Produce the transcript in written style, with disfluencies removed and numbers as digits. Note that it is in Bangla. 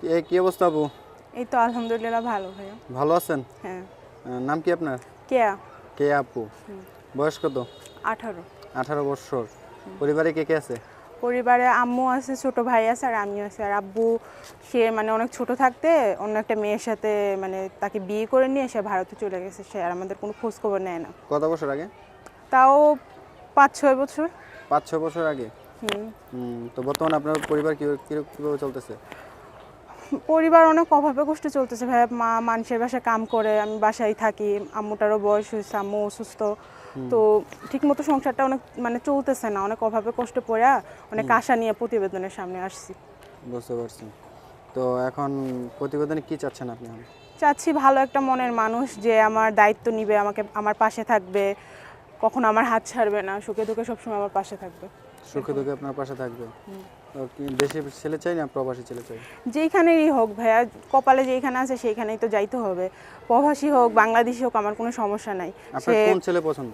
কি অবস্থা আপু? এই তো আলহামদুলিল্লাহ ভালো ভাইয়া। ভালো আছেন? হ্যাঁ। নাম কি আপনার? কেয়া। কেয়া আপু। বয়স কত? 18। 18 বছর। পরিবারে কে কে আছে? পরিবারে আম্মু আছে, ছোট ভাই আছে আর আমিও আছি। আর আব্বু সে মানে অনেক ছোট থাকতে অন্য একটা মেয়ের সাথে মানে তাকে বিয়ে করে নিয়ে সে ভারতে চলে গেছে। সে আর আমাদের কোনো খোঁজ খবর নেয় না। কত বছর আগে? তাও 5-6 বছর। 5-6 বছর আগে। তো বর্তমানে আপনার পরিবার কিভাবে চলতেছে? পরিবার অনেক অভাবে কষ্টে চলতেছে ভাই। মা মানুষের বাসায় কাম করে, আমি বাসায় থাকি। আম্মুটারও বয়স হয়েছে, আম্মু অসুস্থ। তো ঠিকমতো সংসারটা অনেক মানে চলতেছে না, অনেক অভাবে কষ্ট পড়ে অনেক আশা নিয়ে প্রতিবেদনের সামনে আসছি। বুঝতে পারছি। তো এখন প্রতিবেদনে কি চাচ্ছেন আপনি? চাচ্ছি ভালো একটা মনের মানুষ যে আমার দায়িত্ব নিবে, আমাকে আমার পাশে থাকবে, কখনো আমার হাত ছাড়বে না, সুখে দুঃখে সবসময় আমার পাশে থাকবে। সুখে দুঃখে আপনার পাশে থাকবে। তো কি দেশি ছেলে চাই না প্রবাসী ছেলে চাই? যেইখানেই হোক ভাইয়া, কপালে যেইখানে আছে সেইখানেই তো যাইতে হবে। প্রবাসী হোক বাংলাদেশি হোক আমার কোনো সমস্যা নাই। আপনার কোন ছেলে পছন্দ?